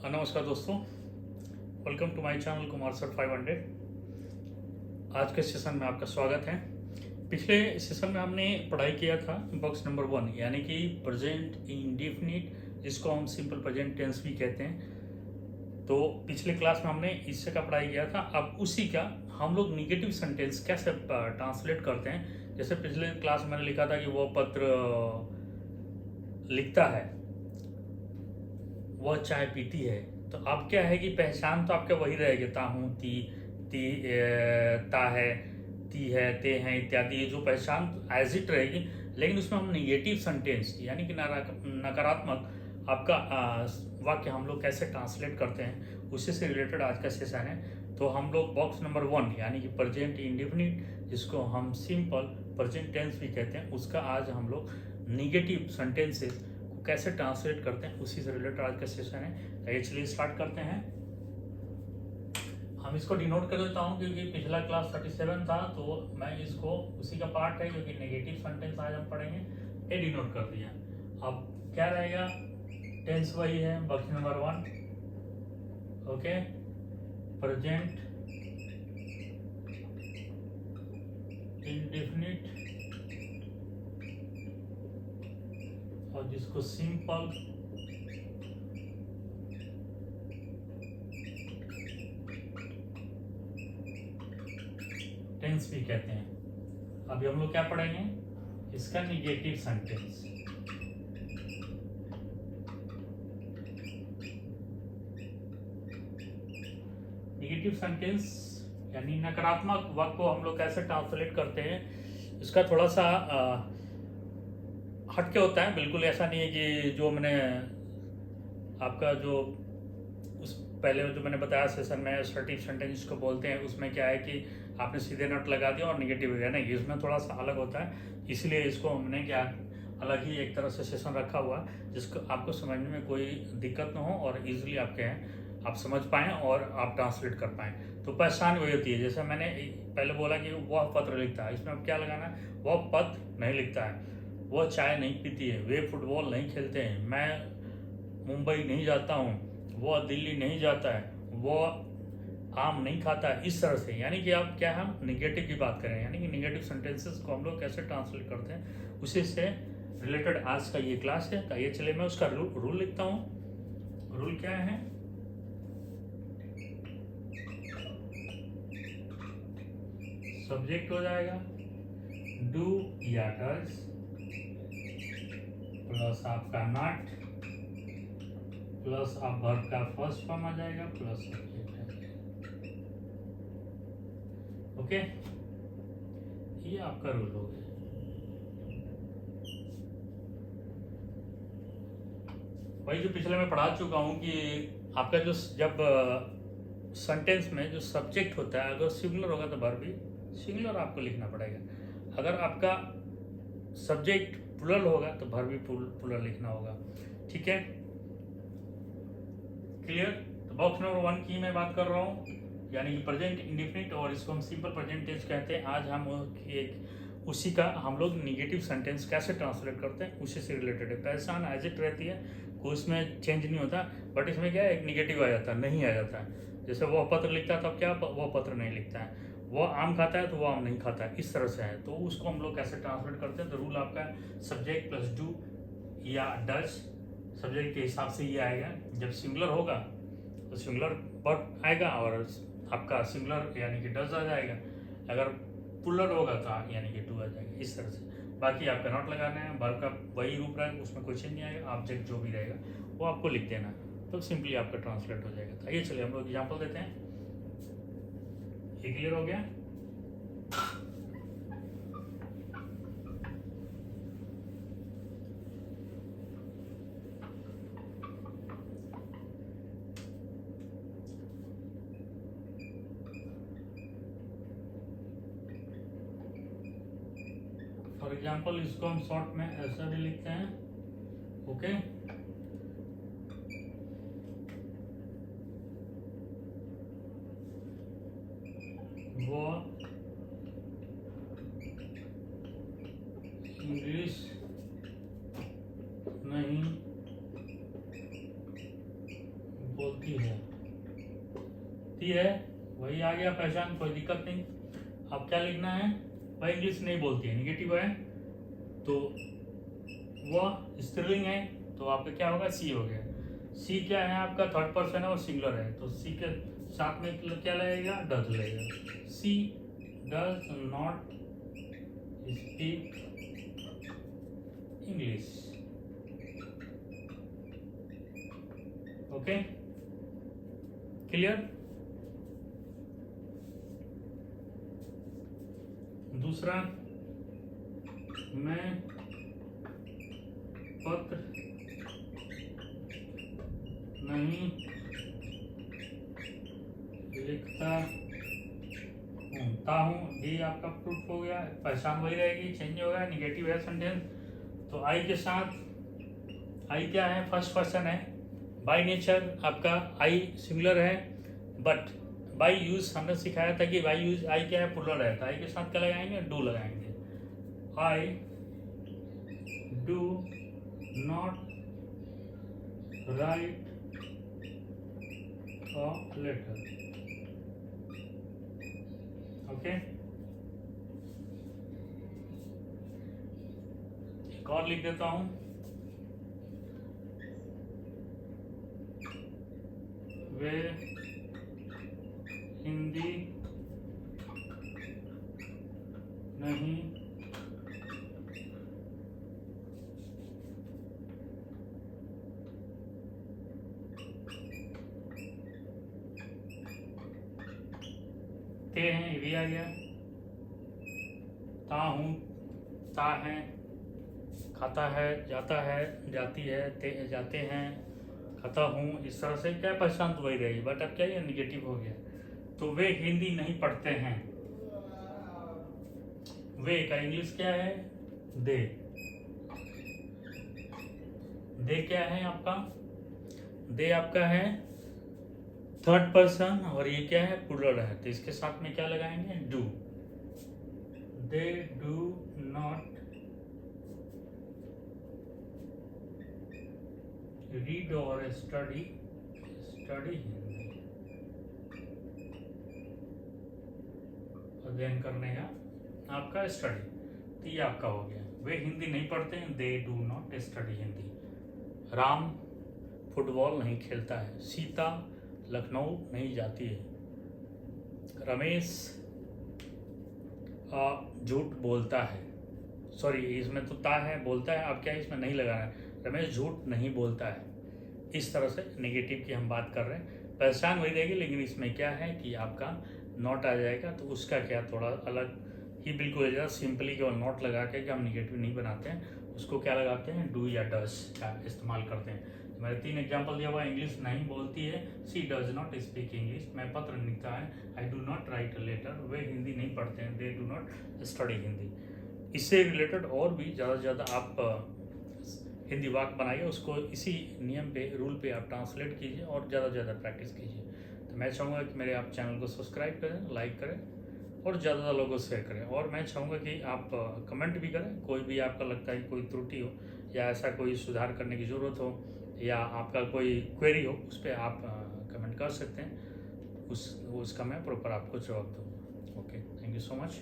नमस्कार दोस्तों, welcome to my channel Kumar sir 500। आज के सेशन में आपका स्वागत है। पिछले सेशन में हमने पढ़ाई किया था बॉक्स नंबर 1 यानी कि प्रेजेंट इंडेफिनिट, जिसको हम सिंपल प्रेजेंट टेंस भी कहते हैं। तो पिछले क्लास में हमने इससे का पढ़ाई किया था। अब उसी का हम लोग निगेटिव सेंटेंस कैसे ट्रांसलेट करते हैं। जैसे पिछले क्लास में मैंने लिखा था कि वो पत्र लिखता है, वह चाय पीती है। तो अब क्या है कि पहचान तो आपका वही रहेगी, ता हूँ, ता है, ते हैं इत्यादि। ये जो पहचान एज इट रहेगी, लेकिन उसमें हम निगेटिव सेंटेंस यानी कि नकारात्मक आपका वाक्य हम लोग कैसे ट्रांसलेट करते हैं, उसी से रिलेटेड आज का सेशन है। तो हम लोग बॉक्स नंबर 1 यानी कि प्रेजेंट इंडेफिनिट, जिसको हम सिंपल प्रेजेंट टेंस भी कहते हैं, उसका आज हम लोग निगेटिव सेंटेंसेस कैसे ट्रांसलेट करते हैं उसी से रिलेटेड आज का सेशन है। तो चलिए स्टार्ट करते हैं। हम इसको डिनोट कर देता हूं क्योंकि पिछला क्लास 37 था, तो मैं इसको उसी का पार्ट है क्योंकि नेगेटिव सेंटेंस आज हम पढ़ेंगे, ये डिनोट कर दिया। अब क्या रहेगा, टेंस वही है, box number 1 okay, present indefinite, और जिसको सिंपल टेंस भी कहते हैं। अभी हम लोग क्या पढ़ेंगे, इसका निगेटिव सेंटेंस। निगेटिव सेंटेंस यानी नकारात्मक वाक्य को हम लोग कैसे ट्रांसलेट करते हैं, इसका थोड़ा सा हटके होता है। बिल्कुल ऐसा नहीं है कि जो मैंने आपका जो उस पहले जो मैंने बताया सेशन में असर्टिव सेंटेंस को बोलते हैं, उसमें क्या है कि आपने सीधे नोट लगा दिया और निगेटिव हो गया। नहीं, इसमें थोड़ा सा अलग होता है, इसलिए इसको हमने क्या अलग ही एक तरह से सेशन रखा हुआ है, जिसको आपको समझने में कोई दिक्कत ना हो और इजीली आप समझ पाएँ और आप ट्रांसलेट कर पाएँ। तो पहचान वही होती है, जैसे मैंने पहले बोला कि वह पत्र लिखता है, इसमें अब क्या लगाना है, वह पत्र नहीं लिखता है, वह चाय नहीं पीती है, वे फुटबॉल नहीं खेलते हैं, मैं मुंबई नहीं जाता हूँ, वह दिल्ली नहीं जाता है, वह आम नहीं खाता है। इस तरह से यानी कि आप क्या, हम निगेटिव की बात करें, यानी कि निगेटिव सेंटेंसेस को हम लोग कैसे ट्रांसलेट करते हैं, उसी से रिलेटेड आज का ये क्लास है। तो ये चलिए मैं उसका रूल लिखता हूँ। रूल क्या है, सब्जेक्ट हो जाएगा डू या डज प्लस आपका नॉट प्लस आप वर्ब का फर्स्ट फॉर्म आ जाएगा प्लस सब्जेक्ट आ जाएगा। ओके, ये आपका रूल हो गया। वही जो पिछले में पढ़ा चुका हूं कि आपका जो जब सेंटेंस में जो सब्जेक्ट होता है, अगर सिंगुलर होगा तो वर्ब भी सिंगुलर आपको लिखना पड़ेगा। अगर आपका सब्जेक्ट प्लुरल होगा तो वर्ब भी प्लुरल लिखना होगा। ठीक है, क्लियर। तो बॉक्स नंबर 1 की मैं बात कर रहा हूँ, यानी कि प्रेजेंट इंडेफिनिट, और इसको हम सिंपल प्रेजेंट टेंस कहते हैं। आज हम एक उसी का हम लोग निगेटिव सेंटेंस कैसे ट्रांसलेट करते हैं उसी से रिलेटेड है। पहचान एज इट रहती है, कोई उसमें चेंज नहीं होता, बट इसमें क्या है, एक निगेटिव आ जाता है, नहीं आ जाता है। जैसे वह पत्र लिखता है, तब क्या वह पत्र नहीं लिखता है, वह आम खाता है तो वह आम नहीं खाता है, इस तरह से है। तो उसको हम लोग कैसे ट्रांसलेट करते हैं, तो रूल आपका सब्जेक्ट प्लस डू या डज, सब्जेक्ट के हिसाब से ये आएगा। जब सिंगुलर होगा तो सिंगुलर वर्ब आएगा और आपका सिंगुलर यानी कि डज आ जाएगा। अगर प्लुरल होगा तो यानी कि डू आ जाएगा, इस तरह से। बाकी आपका नॉट लगाना है, वर्ब का वही रूप रहेगा, उसमें कोई चेंज नहीं आएगा। ऑब्जेक्ट जो भी रहेगा वो आपको लिख देना है, तो सिंपली आपका ट्रांसलेट हो जाएगा। तो ये चलिए हम लोग एग्जाम्पल देते हैं। ये क्लियर हो गया। फॉर एग्जाम्पल इसको हम शॉर्ट में ऐसा भी लिखते हैं, ओके। वो इंग्लिश नहीं बोलती है, ती है वही आ गया पहचान, कोई दिक्कत नहीं। अब क्या लिखना है, वह इंग्लिश नहीं बोलती है, निगेटिव है तो वह स्त्रीलिंग है तो आपका क्या होगा, सी हो गया। सी क्या है आपका, थर्ड पर्सन है और सिंगुलर है, तो सी के साथ में क्या लगेगा, डज लगेगा। She does not speak English. Okay, clear. दूसरा, मैं पत्र नहीं लिखता हूँ, ये आपका प्रूफ हो गया। पहचान वही रहेगी, चेंज हो गया, निगेटिव है सेंटेंस। तो आई के साथ, आई क्या है, फर्स्ट पर्सन है, बाय नेचर आपका आई सिंगुलर है, बट बाई यूज हमने सिखाया था कि बाई यूज आई क्या है, प्लूरल है, तो आई के साथ क्या लगाएंगे, डू लगाएंगे। I do not write a letter. Okay, एक और लिख देता हूं, वे हिंदी नहीं ते हैं, ये भी आ गया। ता हूँ, ता है, खाता है, जाता है, जाती है, ते जाते हैं, खाता हूँ, इस तरह से क्या पहचान तो वही रहेगी, बट अब क्या ये निगेटिव हो गया। तो वे हिंदी नहीं पढ़ते हैं, वे का इंग्लिश क्या है, दे। दे क्या है आपका, दे आपका है थर्ड पर्सन और ये क्या है, प्लूरल है, तो इसके साथ में क्या लगाएंगे, do. They do not read और स्टडी हिंदी। अध्ययन करने का आपका स्टडी, तो ये आपका हो गया। वे हिंदी नहीं पढ़ते हैं, they do not study Hindi. Ram football नहीं खेलता है, सीता लखनऊ नहीं जाती है, रमेश झूठ बोलता है, सॉरी इसमें तो ता है, बोलता है, अब क्या है इसमें नहीं लगाना है, रमेश झूठ नहीं बोलता है। इस तरह से नेगेटिव की हम बात कर रहे हैं, पहचान वही रहेगी, लेकिन इसमें क्या है कि आपका नॉट आ जाएगा, तो उसका क्या थोड़ा अलग ही बिल्कुल ज़्यादा सिंपली केवल नॉट लगा के हम निगेटिव नहीं बनाते हैं, उसको क्या लगाते हैं, डू या डज का इस्तेमाल करते हैं। मैंने 3 एग्जाम्पल दिया हुआ, इंग्लिश नहीं बोलती है, she does not speak English, मैं पत्र नहीं लिखता है, I do not write a letter, वे हिंदी नहीं पढ़ते हैं, they do not study Hindi. इससे रिलेटेड और भी ज़्यादा से ज़्यादा आप हिंदी वाक्य बनाइए, उसको इसी नियम पे, रूल पे आप ट्रांसलेट कीजिए और ज़्यादा से ज़्यादा प्रैक्टिस कीजिए। तो मैं चाहूँगा कि मेरे आप चैनल को सब्सक्राइब करें, लाइक करें और ज़्यादा लोगों को शेयर करें, और मैं चाहूँगा कि आप कमेंट भी करें, कोई भी आपका लगता है कि कोई त्रुटि हो या ऐसा कोई सुधार करने की ज़रूरत हो या आपका कोई क्वेरी हो, उस पर आप कमेंट कर सकते हैं, उसका मैं प्रॉपर आपको जवाब दूँगा। Okay, thank you so much.